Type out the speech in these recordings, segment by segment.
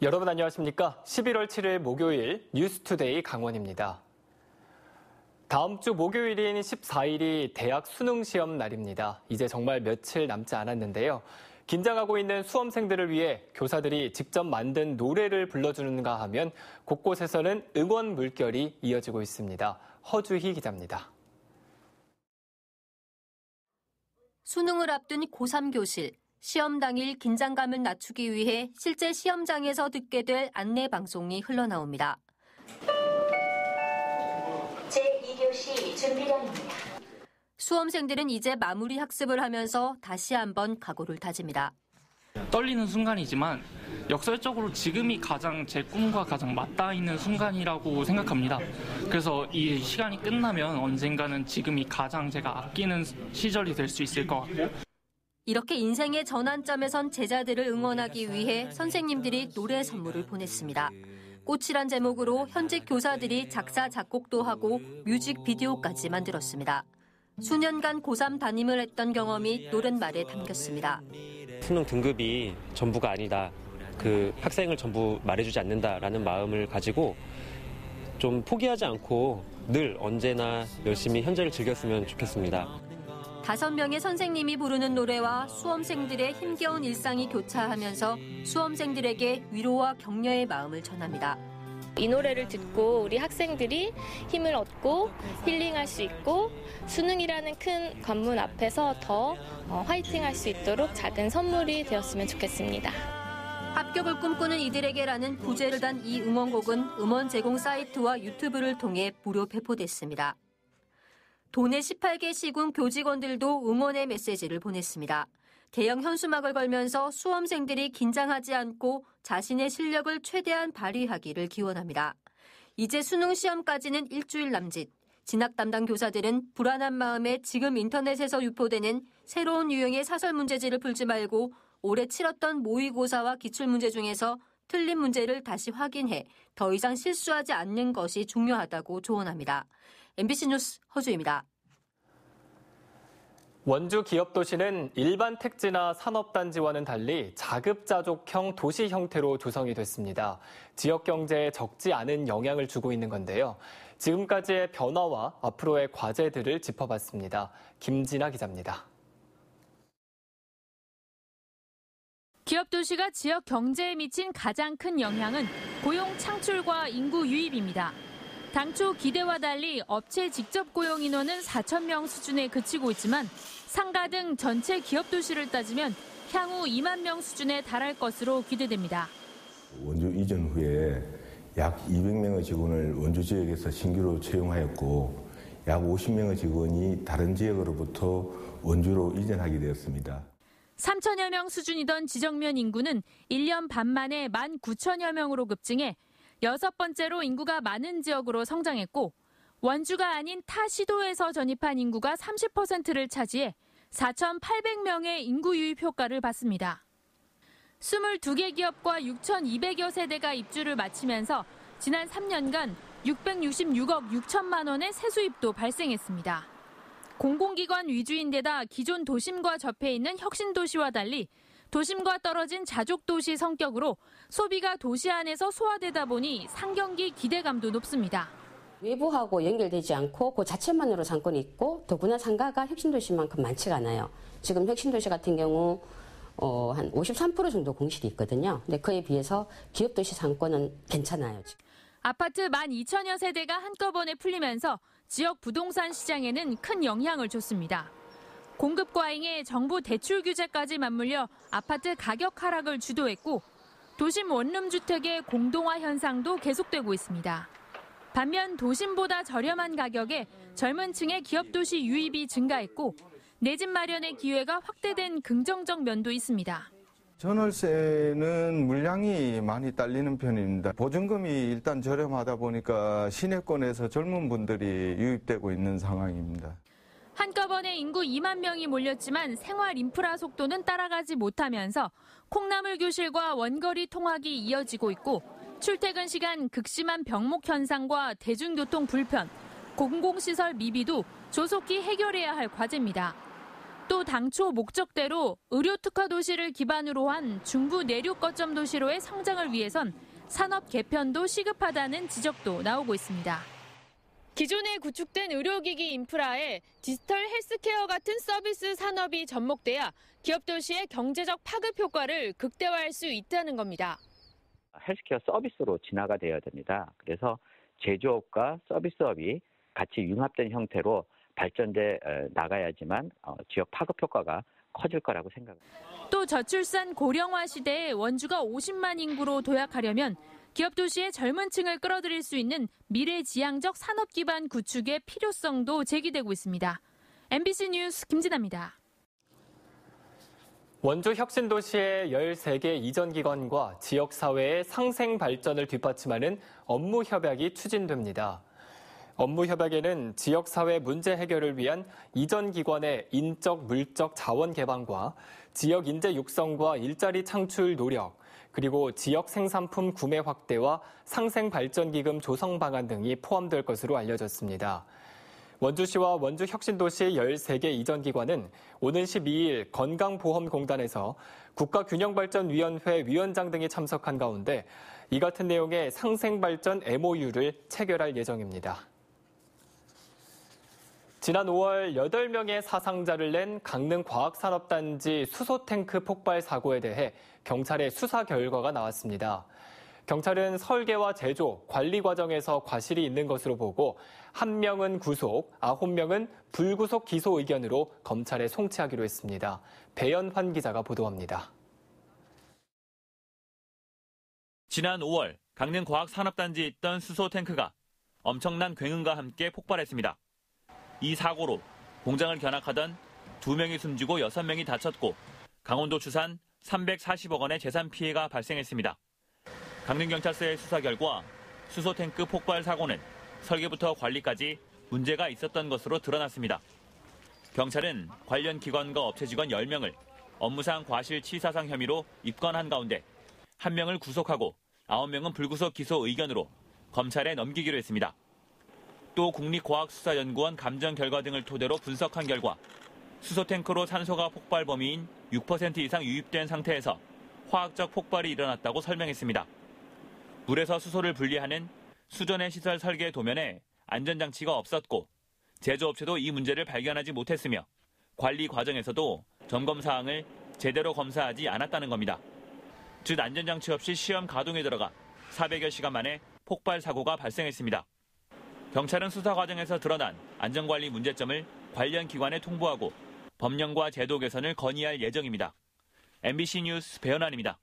여러분 안녕하십니까? 11월 7일 목요일 뉴스투데이 강원입니다. 다음 주 목요일인 14일이 대학 수능시험 날입니다. 이제 정말 며칠 남지 않았는데요. 긴장하고 있는 수험생들을 위해 교사들이 직접 만든 노래를 불러주는가 하면 곳곳에서는 응원 물결이 이어지고 있습니다. 허주희 기자입니다. 수능을 앞둔 고3 교실. 시험 당일 긴장감을 낮추기 위해 실제 시험장에서 듣게 될 안내 방송이 흘러나옵니다. 제2교시 준비령입니다. 수험생들은 이제 마무리 학습을 하면서 다시 한번 각오를 다집니다. 떨리는 순간이지만 역설적으로 지금이 가장 제 꿈과 가장 맞닿아 있는 순간이라고 생각합니다. 그래서 이 시간이 끝나면 언젠가는 지금이 가장 제가 아끼는 시절이 될 수 있을 것 같고, 이렇게 인생의 전환점에 선 제자들을 응원하기 위해 선생님들이 노래 선물을 보냈습니다. 꽃이란 제목으로 현직 교사들이 작사, 작곡도 하고 뮤직비디오까지 만들었습니다. 수년간 고3 담임을 했던 경험이 노랫말에 담겼습니다. 수능 등급이 전부가 아니다. 그 학생을 전부 말해주지 않는다라는 마음을 가지고 좀 포기하지 않고 늘 언제나 열심히 현재를 즐겼으면 좋겠습니다. 5명의 선생님이 부르는 노래와 수험생들의 힘겨운 일상이 교차하면서 수험생들에게 위로와 격려의 마음을 전합니다. 이 노래를 듣고 우리 학생들이 힘을 얻고 힐링할 수 있고 수능이라는 큰 관문 앞에서 더 화이팅할 수 있도록 작은 선물이 되었으면 좋겠습니다. 합격을 꿈꾸는 이들에게라는 부제를 단 이 응원곡은 음원 제공 사이트와 유튜브를 통해 무료 배포됐습니다. 도내 18개 시군 교직원들도 응원의 메시지를 보냈습니다. 대형 현수막을 걸면서 수험생들이 긴장하지 않고 자신의 실력을 최대한 발휘하기를 기원합니다. 이제 수능 시험까지는 일주일 남짓. 진학 담당 교사들은 불안한 마음에 지금 인터넷에서 유포되는 새로운 유형의 사설 문제지를 풀지 말고 올해 치렀던 모의고사와 기출문제 중에서 틀린 문제를 다시 확인해 더 이상 실수하지 않는 것이 중요하다고 조언합니다. MBC 뉴스 허주입니다. 원주 기업도시는 일반 택지나 산업단지와는 달리 자급자족형 도시 형태로 조성이 됐습니다. 지역 경제에 적지 않은 영향을 주고 있는 건데요. 지금까지의 변화와 앞으로의 과제들을 짚어봤습니다. 김진아 기자입니다. 기업도시가 지역 경제에 미친 가장 큰 영향은 고용 창출과 인구 유입입니다. 당초 기대와 달리 업체 직접 고용 인원은 4,000명 수준에 그치고 있지만 상가 등 전체 기업 도시를 따지면 향후 2만 명 수준에 달할 것으로 기대됩니다. 원주 이전 후에 약 200명의 직원을 원주 지역에서 신규로 채용하였고 약 50명의 직원이 다른 지역으로부터 원주로 이전하게 되었습니다. 3천여 명 수준이던 지정면 인구는 1년 반 만에 19,000여 명으로 급증해 6번째로 인구가 많은 지역으로 성장했고 원주가 아닌 타 시도에서 전입한 인구가 30%를 차지해 4,800명의 인구 유입 효과를 봤습니다. 22개 기업과 6,200여 세대가 입주를 마치면서 지난 3년간 666억 6천만 원의 세수입도 발생했습니다. 공공기관 위주인데다 기존 도심과 접해 있는 혁신도시와 달리 도심과 떨어진 자족도시 성격으로 소비가 도시 안에서 소화되다 보니 상경기 기대감도 높습니다. 외부하고 연결되지 않고 그 자체만으로 상권이 있고 더구나 상가가 혁신도시만큼 많지가 않아요. 지금 혁신도시 같은 경우 한 53% 정도 공실이 있거든요. 근데 그에 비해서 기업도시 상권은 괜찮아요. 아파트 12,000여 세대가 한꺼번에 풀리면서 지역 부동산 시장에는 큰 영향을 줬습니다. 공급 과잉에 정부 대출 규제까지 맞물려 아파트 가격 하락을 주도했고 도심 원룸 주택의 공동화 현상도 계속되고 있습니다. 반면 도심보다 저렴한 가격에 젊은 층의 기업도시 유입이 증가했고 내 집 마련의 기회가 확대된 긍정적 면도 있습니다. 전월세는 물량이 많이 딸리는 편입니다. 보증금이 일단 저렴하다 보니까 시내권에서 젊은 분들이 유입되고 있는 상황입니다. 한꺼번에 인구 2만 명이 몰렸지만 생활 인프라 속도는 따라가지 못하면서 콩나물 교실과 원거리 통학이 이어지고 있고 출퇴근 시간 극심한 병목 현상과 대중교통 불편, 공공시설 미비도 조속히 해결해야 할 과제입니다. 또 당초 목적대로 의료 특화 도시를 기반으로 한 중부 내륙 거점 도시로의 성장을 위해선 산업 개편도 시급하다는 지적도 나오고 있습니다. 기존에 구축된 의료기기 인프라에 디지털 헬스케어 같은 서비스 산업이 접목돼야 기업 도시의 경제적 파급 효과를 극대화할 수 있다는 겁니다. 헬스케어 서비스로 진화가 되어야 됩니다. 그래서 제조업과 서비스업이 같이 융합된 형태로 발전돼 나가야지만 지역 파급 효과가 커질 거라고 생각합니다. 또 저출산 고령화 시대에 원주가 50만 인구로 도약하려면 기업 도시의 젊은 층을 끌어들일 수 있는 미래지향적 산업 기반 구축의 필요성도 제기되고 있습니다. MBC 뉴스 김진아입니다. 원주 혁신도시의 13개 이전기관과 지역사회의 상생 발전을 뒷받침하는 업무협약이 추진됩니다. 업무협약에는 지역사회 문제 해결을 위한 이전기관의 인적, 물적 자원 개방과 지역 인재 육성과 일자리 창출 노력, 그리고 지역 생산품 구매 확대와 상생발전기금 조성 방안 등이 포함될 것으로 알려졌습니다. 원주시와 원주혁신도시 13개 이전기관은 오는 12일 건강보험공단에서 국가균형발전위원회 위원장 등이 참석한 가운데 이 같은 내용의 상생발전 MOU를 체결할 예정입니다. 지난 5월 8명의 사상자를 낸 강릉과학산업단지 수소탱크 폭발 사고에 대해 경찰의 수사 결과가 나왔습니다. 경찰은 설계와 제조, 관리 과정에서 과실이 있는 것으로 보고 1명은 구속, 9명은 불구속 기소 의견으로 검찰에 송치하기로 했습니다. 배연환 기자가 보도합니다. 지난 5월 강릉과학산업단지에 있던 수소탱크가 엄청난 굉음과 함께 폭발했습니다. 이 사고로 공장을 견학하던 2명이 숨지고 6명이 다쳤고 강원도 추산 340억 원의 재산 피해가 발생했습니다. 강릉경찰서의 수사 결과 수소탱크 폭발 사고는 설계부터 관리까지 문제가 있었던 것으로 드러났습니다. 경찰은 관련 기관과 업체 직원 10명을 업무상 과실치사상 혐의로 입건한 가운데 1명을 구속하고 9명은 불구속 기소 의견으로 검찰에 넘기기로 했습니다. 또 국립과학수사연구원 감정 결과 등을 토대로 분석한 결과 수소탱크로 산소가 폭발 범위인 6% 이상 유입된 상태에서 화학적 폭발이 일어났다고 설명했습니다. 물에서 수소를 분리하는 수전의 시설 설계 도면에 안전장치가 없었고 제조업체도 이 문제를 발견하지 못했으며 관리 과정에서도 점검 사항을 제대로 검사하지 않았다는 겁니다. 즉 안전장치 없이 시험 가동에 들어가 400여 시간 만에 폭발 사고가 발생했습니다. 경찰은 수사 과정에서 드러난 안전관리 문제점을 관련 기관에 통보하고 법령과 제도 개선을 건의할 예정입니다. MBC 뉴스 배연환입니다.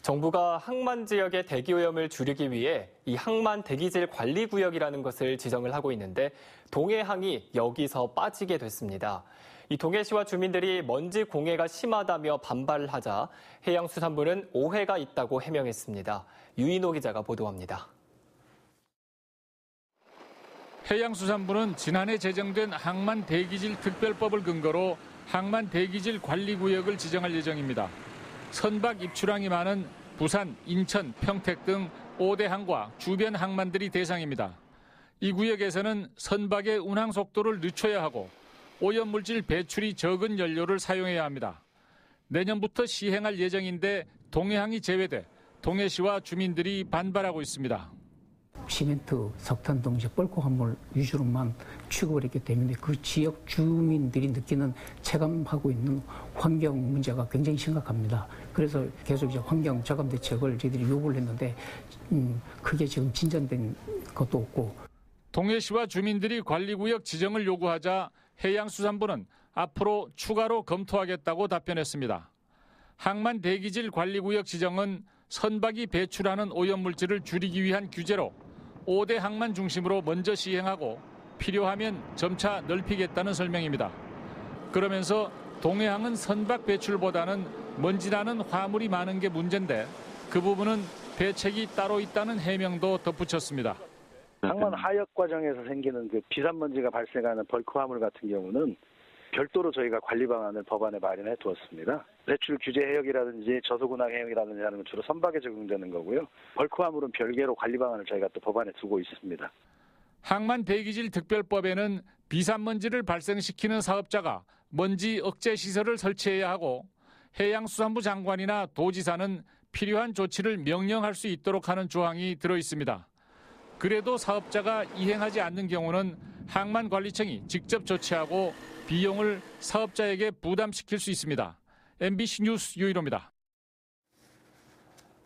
정부가 항만 지역의 대기오염을 줄이기 위해 이 항만 대기질 관리구역이라는 것을 지정을 하고 있는데 동해항이 여기서 빠지게 됐습니다. 이 동해시와 주민들이 먼지 공해가 심하다며 반발을 하자 해양수산부는 오해가 있다고 해명했습니다. 유인호 기자가 보도합니다. 해양수산부는 지난해 제정된 항만 대기질 특별법을 근거로 항만 대기질 관리구역을 지정할 예정입니다. 선박 입출항이 많은 부산, 인천, 평택 등 5대 항과 주변 항만들이 대상입니다. 이 구역에서는 선박의 운항 속도를 늦춰야 하고 오염물질 배출이 적은 연료를 사용해야 합니다. 내년부터 시행할 예정인데 동해항이 제외돼 동해시와 주민들이 반발하고 있습니다. 시멘트, 석탄 등 뻘고 화물 위주로만 취급을 했기 때문에 그 지역 주민들이 느끼는 체감하고 있는 환경 문제가 굉장히 심각합니다. 그래서 계속 이제 환경 저감 대책을 저희들이 요구를 했는데 크게 지금 진전된 것도 없고. 동해시와 주민들이 관리구역 지정을 요구하자 해양수산부는 앞으로 추가로 검토하겠다고 답변했습니다. 항만 대기질 관리구역 지정은 선박이 배출하는 오염물질을 줄이기 위한 규제로 5대 항만 중심으로 먼저 시행하고 필요하면 점차 넓히겠다는 설명입니다. 그러면서 동해항은 선박 배출보다는 먼지 나는 화물이 많은 게 문제인데 그 부분은 대책이 따로 있다는 해명도 덧붙였습니다. 항만 하역 과정에서 생기는 그 비산먼지가 발생하는 벌크 화물 같은 경우는 별도로 저희가 관리 방안을 법안에 마련해 두었습니다. 배출 규제 해역이라든지 저소군항 해역이라든지 하는 건 주로 선박에 적용되는 거고요. 벌크 화물은 별개로 관리 방안을 저희가 또 법안에 두고 있습니다. 항만 대기질 특별법에는 비산먼지를 발생시키는 사업자가 먼지 억제 시설을 설치해야 하고 해양수산부 장관이나 도지사는 필요한 조치를 명령할 수 있도록 하는 조항이 들어 있습니다. 그래도 사업자가 이행하지 않는 경우는 항만관리청이 직접 조치하고 비용을 사업자에게 부담시킬 수 있습니다. MBC 뉴스 유일호입니다.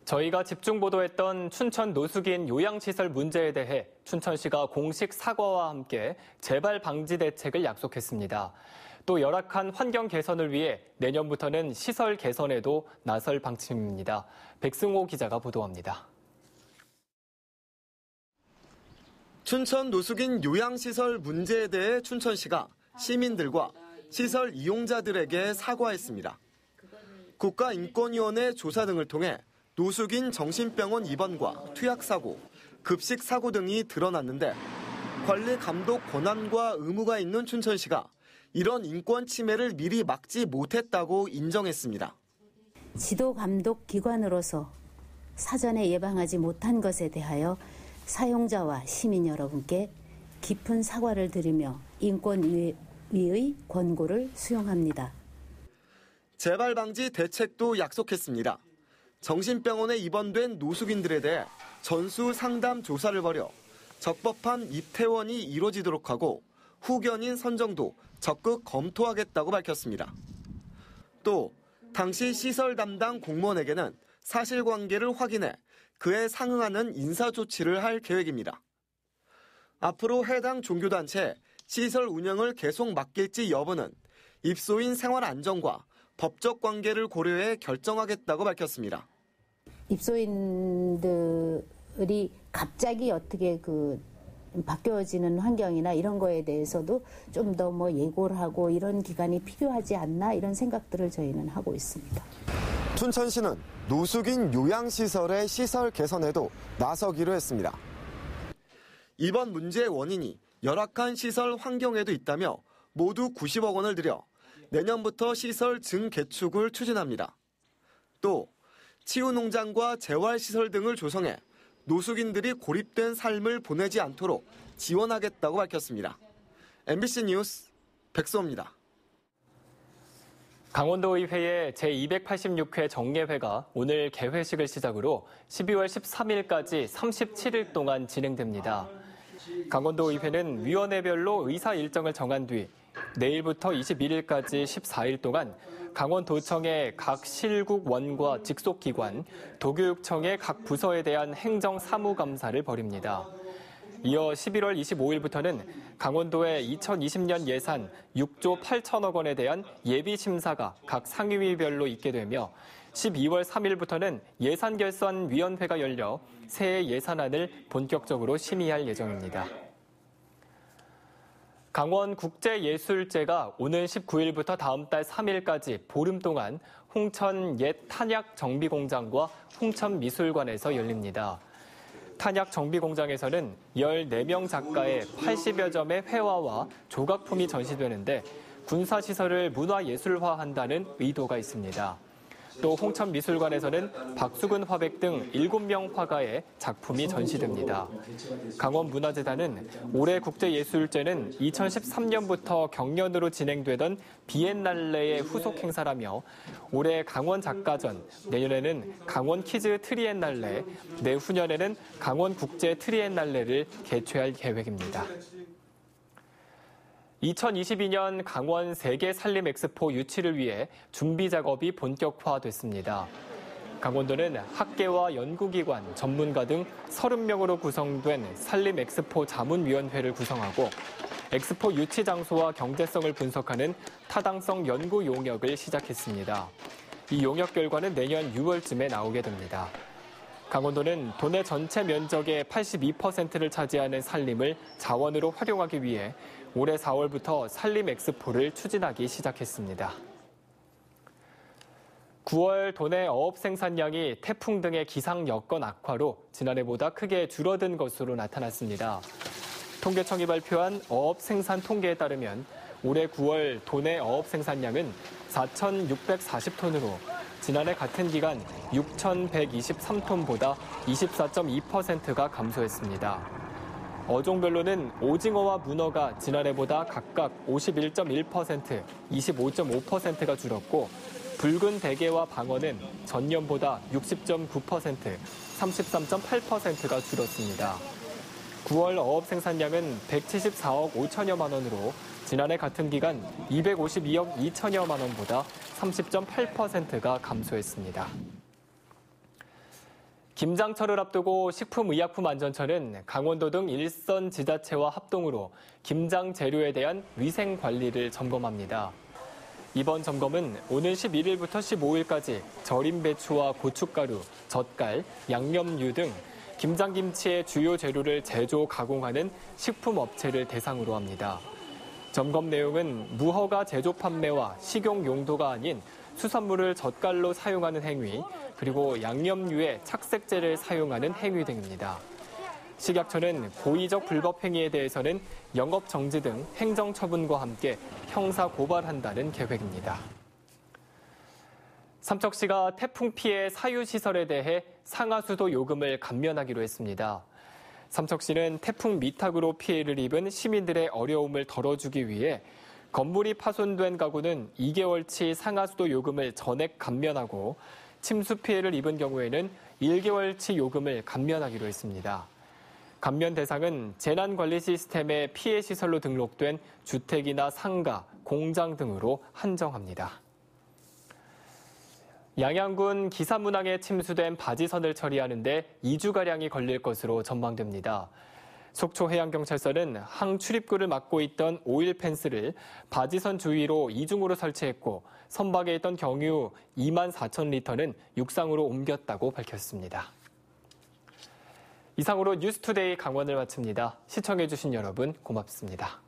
저희가 집중 보도했던 춘천 노숙인 요양시설 문제에 대해 춘천시가 공식 사과와 함께 재발 방지 대책을 약속했습니다. 또 열악한 환경 개선을 위해 내년부터는 시설 개선에도 나설 방침입니다. 백승호 기자가 보도합니다. 춘천 노숙인 요양시설 문제에 대해 춘천시가 시민들과 시설 이용자들에게 사과했습니다. 국가인권위원회 조사 등을 통해 노숙인 정신병원 입원과 투약사고, 급식사고 등이 드러났는데 관리 감독 권한과 의무가 있는 춘천시가 이런 인권 침해를 미리 막지 못했다고 인정했습니다. 지도 감독 기관으로서 사전에 예방하지 못한 것에 대하여 사용자와 시민 여러분께 깊은 사과를 드리며 인권위의 권고를 수용합니다. 재발 방지 대책도 약속했습니다. 정신병원에 입원된 노숙인들에 대해 전수 상담 조사를 벌여 적법한 입퇴원이 이루어지도록 하고 후견인 선정도 적극 검토하겠다고 밝혔습니다. 또 당시 시설 담당 공무원에게는 사실관계를 확인해 그에 상응하는 인사조치를 할 계획입니다. 앞으로 해당 종교단체 시설 운영을 계속 맡길지 여부는 입소인 생활 안정과 법적 관계를 고려해 결정하겠다고 밝혔습니다. 입소인들이 갑자기 어떻게 바뀌어지는 환경이나 이런 거에 대해서도 좀 더 예고를 하고 이런 기간이 필요하지 않나 이런 생각들을 저희는 하고 있습니다. 춘천시는 노숙인 요양시설의 시설 개선에도 나서기로 했습니다. 이번 문제의 원인이 열악한 시설 환경에도 있다며 모두 90억 원을 들여 내년부터 시설 증개축을 추진합니다. 또 치유농장과 재활시설 등을 조성해 노숙인들이 고립된 삶을 보내지 않도록 지원하겠다고 밝혔습니다. MBC 뉴스 백소입니다. 강원도의회의 제286회 정례회가 오늘 개회식을 시작으로 12월 13일까지 37일 동안 진행됩니다. 강원도의회는 위원회별로 의사 일정을 정한 뒤 내일부터 21일까지 14일 동안 강원도청의 각 실국원과 직속기관, 도교육청의 각 부서에 대한 행정사무감사를 벌입니다. 이어 11월 25일부터는 강원도의 2020년 예산 6조 8천억 원에 대한 예비심사가 각 상임위별로 있게 되며 12월 3일부터는 예산결산위원회가 열려 새해 예산안을 본격적으로 심의할 예정입니다. 강원국제예술제가 오는 19일부터 다음 달 3일까지 보름 동안 홍천 옛 탄약정비공장과 홍천미술관에서 열립니다. 탄약정비공장에서는 14명 작가의 80여 점의 회화와 조각품이 전시되는데 군사시설을 문화예술화한다는 의도가 있습니다. 또 홍천미술관에서는 박수근 화백 등 7명 화가의 작품이 전시됩니다. 강원문화재단은 올해 국제예술제는 2013년부터 경연으로 진행되던 비엔날레의 후속 행사라며 올해 강원작가전, 내년에는 강원키즈 트리엔날레, 내후년에는 강원국제 트리엔날레를 개최할 계획입니다. 2022년 강원 세계 산림 엑스포 유치를 위해 준비 작업이 본격화됐습니다. 강원도는 학계와 연구기관, 전문가 등 30명으로 구성된 산림 엑스포 자문위원회를 구성하고 엑스포 유치 장소와 경제성을 분석하는 타당성 연구 용역을 시작했습니다. 이 용역 결과는 내년 6월쯤에 나오게 됩니다. 강원도는 도내 전체 면적의 82%를 차지하는 산림을 자원으로 활용하기 위해 올해 4월부터 산림 엑스포를 추진하기 시작했습니다. 9월 도내 어업 생산량이 태풍 등의 기상 여건 악화로 지난해보다 크게 줄어든 것으로 나타났습니다. 통계청이 발표한 어업 생산 통계에 따르면 올해 9월 도내 어업 생산량은 4,640톤으로 지난해 같은 기간 6,123톤보다 24.2%가 감소했습니다. 어종별로는 오징어와 문어가 지난해보다 각각 51.1%, 25.5%가 줄었고 붉은 대게와 방어는 전년보다 60.9%, 33.8%가 줄었습니다. 9월 어업 생산량은 174억 5천여만 원으로 지난해 같은 기간 252억 2천여만 원보다 30.8%가 감소했습니다. 김장철을 앞두고 식품의약품안전처는 강원도 등 일선 지자체와 합동으로 김장 재료에 대한 위생 관리를 점검합니다. 이번 점검은 오는 11일부터 15일까지 절임 배추와 고춧가루, 젓갈, 양념류 등 김장김치의 주요 재료를 제조, 가공하는 식품업체를 대상으로 합니다. 점검 내용은 무허가 제조 판매와 식용 용도가 아닌 수산물을 젓갈로 사용하는 행위, 그리고 양념류에 착색제를 사용하는 행위 등입니다. 식약처는 고의적 불법 행위에 대해서는 영업 정지 등 행정 처분과 함께 형사 고발한다는 계획입니다. 삼척시가 태풍 피해 사유시설에 대해 상하수도 요금을 감면하기로 했습니다. 삼척시는 태풍 미탁으로 피해를 입은 시민들의 어려움을 덜어주기 위해 건물이 파손된 가구는 2개월치 상하수도 요금을 전액 감면하고 침수 피해를 입은 경우에는 1개월치 요금을 감면하기로 했습니다. 감면 대상은 재난관리 시스템의 피해 시설로 등록된 주택이나 상가, 공장 등으로 한정합니다. 양양군 기사문항에 침수된 바지선을 처리하는 데 2주가량이 걸릴 것으로 전망됩니다. 속초해양경찰서는 항 출입구를 막고 있던 오일 펜스를 바지선 주위로 이중으로 설치했고 선박에 있던 경유 2만 4천 리터는 육상으로 옮겼다고 밝혔습니다. 이상으로 뉴스투데이 강원을 마칩니다. 시청해주신 여러분 고맙습니다.